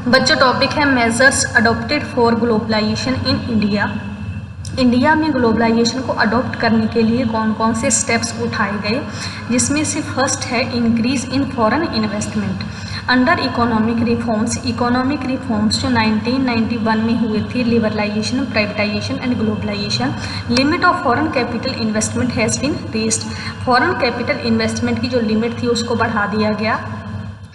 बच्चों टॉपिक है measures adopted for globalisation in India. India में ग्लोबलाइजेशन को अडॉप्ट करने के लिए कौन कौन से स्टेप्स उठाए गए, जिसमें से फर्स्ट है increase in foreign investment under economic reforms जो 1991 में हुए थे, liberalisation, privatisation and globalisation. Limit of foreign capital investment has been raised. Foreign capital investment की जो लिमिट थी उसको बढ़ा दिया गया।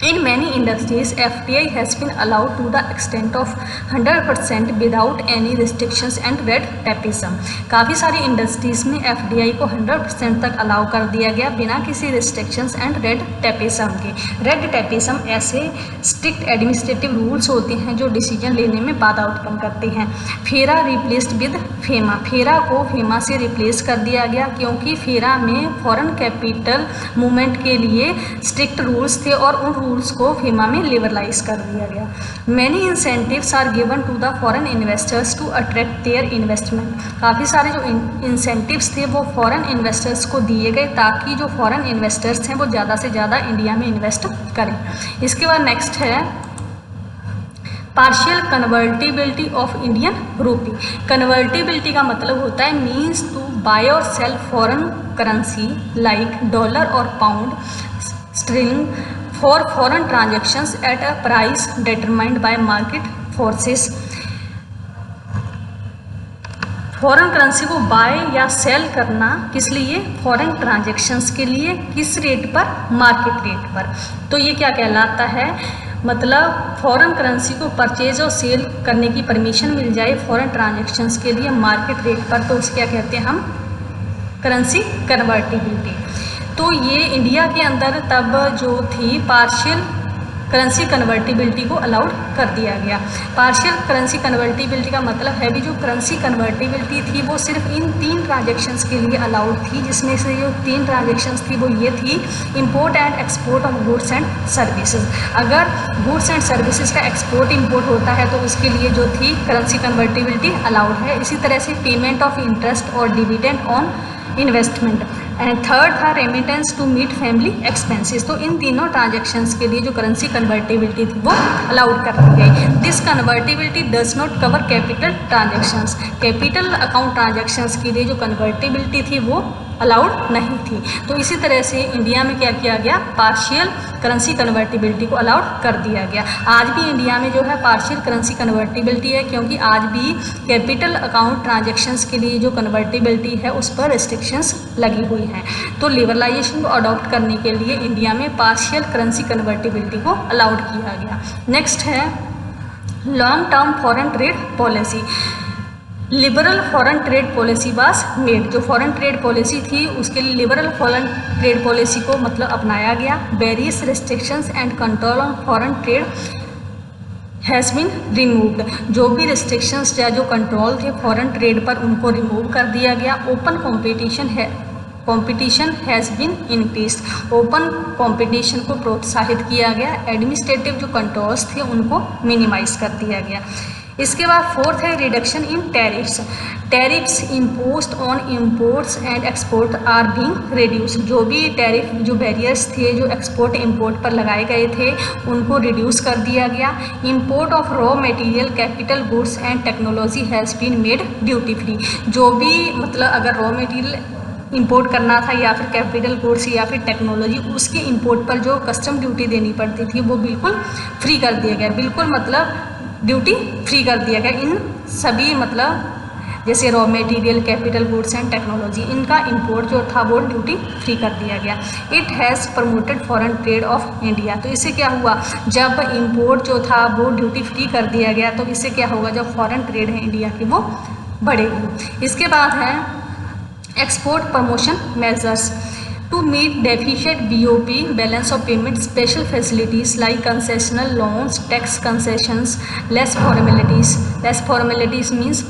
In many industries, FDI has been allowed to the extent of 100% without any restrictions and red tapeism। काफ़ी सारी industries में FDI को 100% तक अलाउ कर दिया गया बिना किसी रिस्ट्रिक्शंस एंड रेड टेपिज्म के। रेड टेपिज्म ऐसे स्ट्रिक्ट एडमिनिस्ट्रेटिव रूल्स होते हैं जो डिसीजन लेने में बाधा उत्पन्न करते हैं। फेरा रिप्लेस्ड विद फेमा। फेरा को फेमा से रिप्लेस कर दिया गया क्योंकि फेरा में फॉरेन कैपिटल मूवमेंट के लिए स्ट्रिक्ट रूल्स थे और उन रूल्स को फेमा में लिबरलाइज कर दिया गया। Many incentives are given to the foreign investors to attract their investment. काफ़ी सारे जो इंसेंटिव्स थे वो फॉरेन इन्वेस्टर्स को दिए गए ताकि जो फॉरेन इन्वेस्टर्स हैं वो ज़्यादा से ज़्यादा इंडिया में इन्वेस्ट करें। इसके बाद नेक्स्ट है partial convertibility of Indian rupee. Convertibility का मतलब होता है मीन्स टू बाय और sell foreign currency like dollar और pound sterling for foreign transactions at a price determined by market forces. Foreign currency को बाय या सेल करना किस लिए? फॉरेन ट्रांजेक्शन्स के लिए। किस रेट पर? मार्केट रेट पर। तो ये क्या कहलाता है? मतलब फॉरेन करेंसी को परचेज और सेल करने की परमिशन मिल जाए फॉरेन ट्रांजेक्शन्स के लिए मार्केट रेट पर, तो उसे क्या कहते हैं हम? Currency convertibility. तो ये इंडिया के अंदर तब जो थी पार्शियल करेंसी कन्वर्टिबिलिटी को अलाउड कर दिया गया। पार्शियल करेंसी कन्वर्टिबिलिटी का मतलब है भी जो करेंसी कन्वर्टिबिलिटी थी वो सिर्फ इन 3 ट्रांजेक्शन्स के लिए अलाउड थी, जिसमें से जो 3 ट्रांजेक्शन्स थी वो ये थी import and export of goods and services. अगर गुड्स एंड सर्विसेज का एक्सपोर्ट इंपोर्ट होता है तो उसके लिए जो थी करेंसी कन्वर्टिबिलिटी अलाउड है। इसी तरह से पेमेंट ऑफ इंटरेस्ट और dividend on investment. And third था remittance to meet family expenses. तो इन तीनों ट्रांजेक्शन्स के लिए जो करेंसी कन्वर्टिबिलिटी थी वो अलाउड कर दी गई। This convertibility does not cover capital transactions. Capital account transactions के लिए जो कन्वर्टिबिलिटी थी वो अलाउड नहीं थी। तो इसी तरह से इंडिया में क्या किया गया? पार्शियल करेंसी कन्वर्टिबिलिटी को अलाउड कर दिया गया। आज भी इंडिया में जो है पार्शियल करेंसी कन्वर्टिबिलिटी है क्योंकि आज भी कैपिटल अकाउंट ट्रांजेक्शन्स के लिए जो कन्वर्टिबिलिटी है उस पर रिस्ट्रिक्शंस लगी हुई हैं। तो लिबरलाइजेशन को अडॉप्ट करने के लिए इंडिया में पार्शियल करेंसी कन्वर्टिबिलिटी को अलाउड किया गया। नेक्स्ट है long term foreign trade policy. Liberal foreign trade policy was made. जो फॉरेन ट्रेड पॉलिसी थी उसके लिए लिबरल फॉरेन ट्रेड पॉलिसी को मतलब अपनाया गया। Various restrictions and control on foreign trade has been removed. जो भी रिस्ट्रिक्शंस या जो कंट्रोल थे फॉरेन ट्रेड पर उनको रिमूव कर दिया गया। Open competition has been increased. Open competition को प्रोत्साहित किया गया। एडमिनिस्ट्रेटिव जो कंट्रोल्स थे उनको मिनिमाइज कर दिया गया। इसके बाद फोर्थ है reduction in tariffs. Tariffs imposed on imports and export are being reduce. जो भी टैरिफ जो बैरियर्स थे जो एक्सपोर्ट इम्पोर्ट पर लगाए गए थे उनको रिड्यूस कर दिया गया। Import of raw material capital goods and technology has been made duty free. जो भी मतलब अगर रॉ मटेरियल इंपोर्ट करना था या फिर कैपिटल गुड्स या फिर टेक्नोलॉजी, उसके इंपोर्ट पर जो कस्टम ड्यूटी देनी पड़ती थी वो बिल्कुल फ्री कर दिया गया। बिल्कुल मतलब ड्यूटी फ्री कर दिया गया इन सभी मतलब जैसे raw material capital goods and technology, इनका इंपोर्ट जो था वो ड्यूटी फ्री कर दिया गया। It has promoted foreign trade off India. तो इससे क्या हुआ? जब इंपोर्ट जो था वो ड्यूटी फ्री कर दिया गया तो इससे क्या होगा? जब फॉरेन ट्रेड है इंडिया की वो बढ़ेगी। इसके बाद है export promotion measures to meet deficit BOP balance of payment, special facilities like concessional loans, tax concessions, less formalities means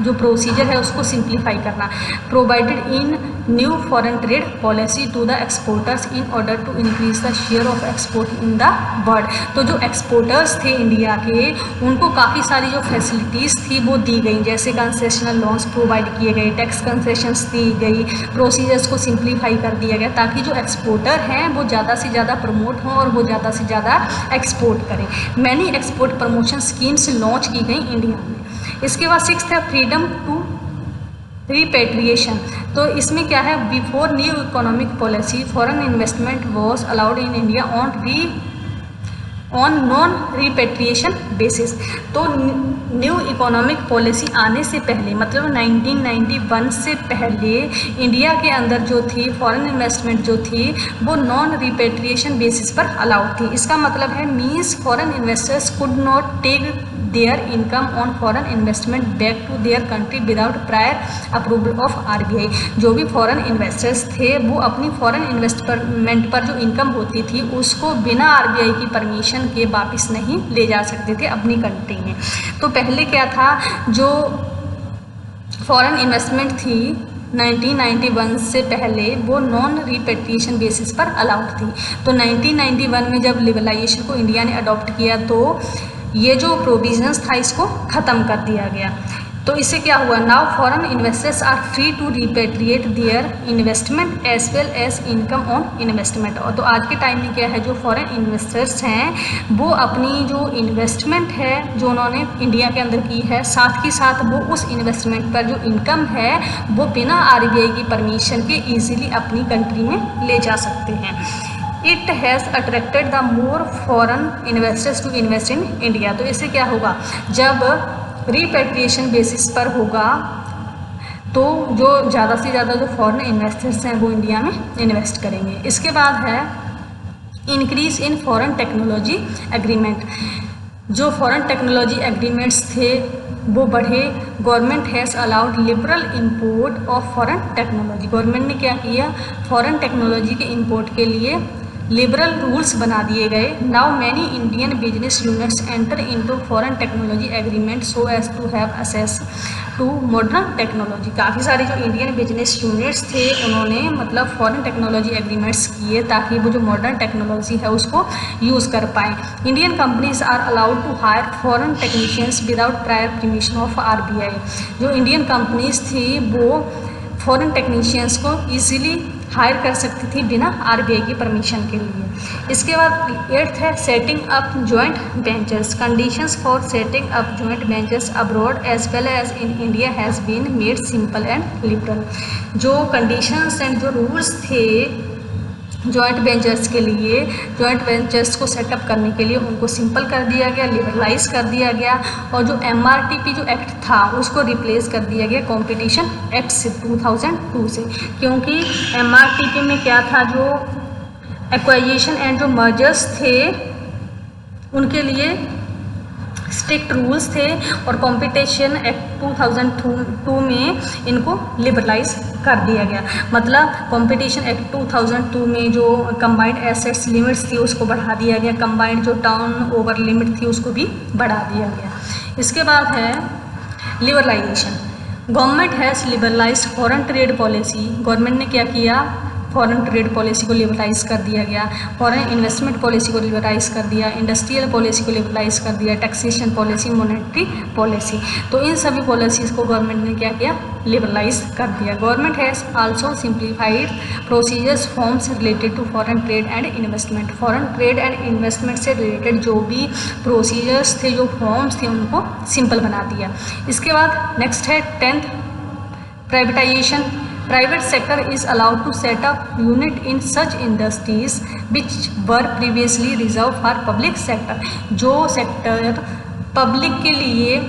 जो प्रोसीजर है उसको सिंप्लीफाई करना। Provided in new foreign trade policy to the exporters in order to increase the share of export in the world. तो जो exporters थे India के, उनको काफ़ी सारी जो फैसिलिटीज़ थी वो दी गई, जैसे कंसेशनल लोन्स प्रोवाइड किए गए, टैक्स कंसेशंस दी गई, प्रोसीजर्स को सिंप्लीफाई कर दिया गया, ताकि जो एक्सपोर्टर हैं वो ज़्यादा से ज़्यादा प्रमोट हों और वो ज़्यादा से ज़्यादा एक्सपोर्ट करें। Many export promotion schemes launch की गई इंडिया में। इसके बाद 6th है फ्रीडम टू रिपेट्रिएशन। तो इसमें क्या है, before new economic policy foreign investment was allowed in India on non repatriation basis. तो न्यू इकोनॉमिक पॉलिसी आने से पहले, मतलब 1991 से पहले इंडिया के अंदर जो थी फॉरेन इन्वेस्टमेंट जो थी वो नॉन रिपेट्रिएशन बेसिस पर अलाउड थी। इसका मतलब है means foreign investors could not take their income on foreign investment back to their country without prior approval of RBI। जो भी फॉरेन इन्वेस्टर्स थे वो अपनी फॉरेन इन्वेस्टमेंट पर जो इनकम होती थी उसको बिना RBI की परमिशन के वापस नहीं ले जा सकते थे अपनी कंट्री में। तो पहले क्या था, जो फॉरेन इन्वेस्टमेंट थी 1991 से पहले वो नॉन रिपेट्रिएशन बेसिस पर अलाउड थी। तो 1991 में जब लिबरलाइजेशन को इंडिया ने अडॉप्ट किया तो ये जो प्रोविजंस था इसको ख़त्म कर दिया गया। तो इससे क्या हुआ, now foreign investors are free to repatriate their investment as well as income on investment. और तो आज के टाइम में क्या है, जो फॉरेन इन्वेस्टर्स हैं वो अपनी जो इन्वेस्टमेंट है जो उन्होंने इंडिया के अंदर की है, साथ ही साथ वो उस इन्वेस्टमेंट पर जो इनकम है वो बिना RBI की परमिशन के ईजिली अपनी कंट्री में ले जा सकते हैं। It has attracted the more foreign investors to invest in India. तो इससे क्या होगा, जब रिपेट्रिएशन बेसिस पर होगा तो जो ज़्यादा से ज़्यादा जो फॉरेन इन्वेस्टर्स हैं वो इंडिया में इन्वेस्ट करेंगे। इसके बाद है increase in foreign technology agreement. जो फॉरेन टेक्नोलॉजी एग्रीमेंट्स थे वो बढ़े। Government has allowed liberal import of foreign technology. Government ने क्या किया, फॉरेन टेक्नोलॉजी के इंपोर्ट के लिए लिबरल रूल्स बना दिए गए। Now many Indian business units enter into foreign technology agreement so as to have access to modern technology. काफ़ी सारे जो इंडियन बिजनेस यूनिट्स थे उन्होंने मतलब फॉरेन टेक्नोलॉजी एग्रीमेंट्स किए ताकि वो जो मॉडर्न टेक्नोलॉजी है उसको यूज़ कर पाएँ। Indian companies are allowed to hire foreign technicians without prior permission of RBI। जो इंडियन कंपनीज थी वो फॉरेन टेक्नीशियंस को ईजिली हायर कर सकती थी बिना RBI की परमिशन के लिए। इसके बाद 8th है setting up joint ventures. Conditions for setting up joint ventures abroad as well as in India has been made simple and liberal. जो कंडीशंस एंड जो रूल्स थे जॉइंट वेंचर्स के लिए, जॉइंट वेंचर्स को सेटअप करने के लिए उनको सिंपल कर दिया गया, लिबरलाइज कर दिया गया। और जो MRTP जो एक्ट था उसको रिप्लेस कर दिया गया कॉम्पिटिशन एक्ट से 2002 से। क्योंकि MRTP में क्या था, जो एक्वाइजेशन एंड जो मर्जर्स थे उनके लिए स्ट्रिक्ट रूल्स थे और कॉम्पिटिशन एक्ट 2002 में इनको लिबरलाइज कर दिया गया। मतलब कॉम्पिटिशन एक्ट 2002 में जो कंबाइंड एसेट्स लिमिट्स थी उसको बढ़ा दिया गया, कंबाइंड जो टर्न ओवर लिमिट थी उसको भी बढ़ा दिया गया। इसके बाद है liberalisation. Government has liberalise foreign trade policy. Government ने क्या किया, फॉरेन ट्रेड पॉलिसी को लिबरलाइज कर दिया गया, फॉरेन इन्वेस्टमेंट पॉलिसी को लिबरलाइज कर दिया, इंडस्ट्रियल पॉलिसी को लिबरलाइज कर दिया, टैक्सेशन पॉलिसी, मॉनेटरी पॉलिसी। तो इन सभी पॉलिसीज़ को गवर्नमेंट ने क्या किया, लिबरलाइज कर दिया। Government has also simplified procedures forms related to foreign trade and investment. Foreign trade and investment से रिलेटेड जो भी प्रोसीजर्स थे, जो फॉर्म्स थे, उनको सिंपल बना दिया। इसके बाद नेक्स्ट है 10th privatisation. Private sector is allowed to set up unit in such industries which were previously reserved for public sector। जो सेक्टर पब्लिक के लिए,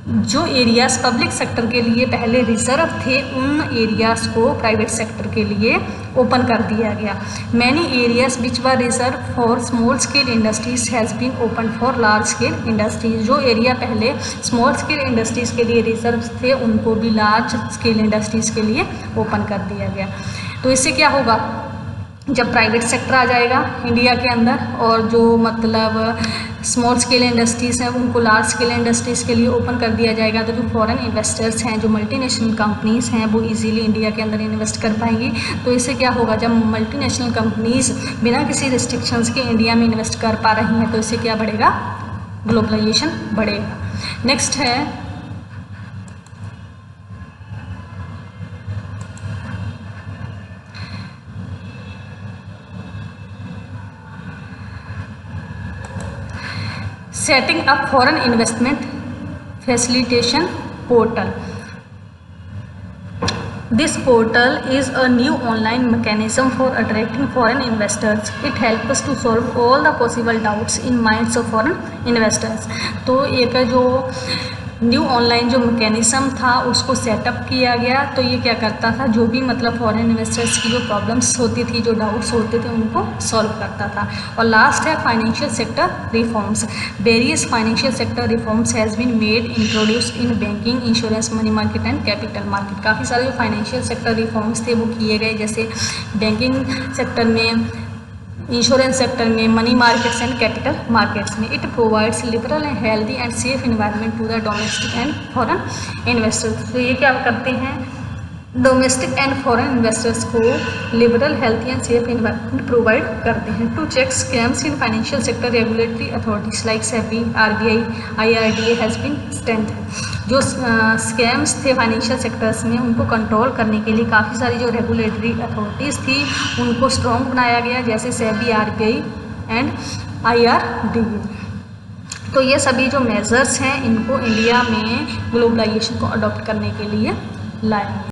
जो एरियाज़ पब्लिक सेक्टर के लिए पहले रिजर्व थे उन एरियाज़ को प्राइवेट सेक्टर के लिए ओपन कर दिया गया। Many areas which were reserve for small scale industries has been open for large scale industries. जो एरिया पहले स्मॉल स्केल इंडस्ट्रीज़ के लिए रिजर्व थे उनको भी लार्ज स्केल इंडस्ट्रीज़ के लिए ओपन कर दिया गया। तो इससे क्या होगा, जब प्राइवेट सेक्टर आ जाएगा इंडिया के अंदर और जो मतलब स्मॉल स्केल इंडस्ट्रीज़ हैं उनको लार्ज स्केल इंडस्ट्रीज़ के लिए ओपन कर दिया जाएगा, तो जो फॉरेन इन्वेस्टर्स हैं, जो मल्टीनेशनल कंपनीज़ हैं, वो इजीली इंडिया के अंदर इन्वेस्ट कर पाएंगी। तो इससे क्या होगा, जब मल्टीनेशनल कंपनीज़ बिना किसी रिस्ट्रिक्शंस के इंडिया में इन्वेस्ट कर पा रही हैं तो इससे क्या बढ़ेगा, ग्लोबलाइजेशन बढ़ेगा। नेक्स्ट है setting up foreign investment facilitation portal. This portal is a new online mechanism for attracting foreign investors. It helps us to solve all the possible doubts in minds of foreign investors. तो एक जो new online जो mechanism था उसको setup किया गया, तो ये क्या करता था, जो भी मतलब फॉरेन इन्वेस्टर्स की जो प्रॉब्लम्स होती थी, जो डाउट्स होते थे, उनको सॉल्व करता था। और लास्ट है financial sector reforms. Various financial sector reforms has been made introduced in banking, insurance, money market and capital market. काफ़ी सारे जो फाइनेंशियल सेक्टर रिफॉर्म्स थे वो किए गए, जैसे बैंकिंग सेक्टर में, इंश्योरेंस सेक्टर में, money markets and capital markets में। It provides liberal and healthy and safe environment to the domestic and foreign investors. तो ये क्या करते हैं, डोमेस्टिक एंड फॉरेन इन्वेस्टर्स को liberal, healthy and safe environment provide करते हैं। To check scams in financial sector, regulatory authorities like SEBI, RBI, IRDA has been strengthened. जो scams थे फाइनेंशियल सेक्टर्स में उनको कंट्रोल करने के लिए काफ़ी सारी जो रेगुलेटरी अथॉरिटीज़ थी उनको स्ट्रॉन्ग बनाया गया, जैसे सेबी, RBI एंड IRDA। तो ये सभी जो मेजर्स हैं इनको इंडिया में ग्लोबलाइजेशन को अडॉप्ट करने के लिए लाए।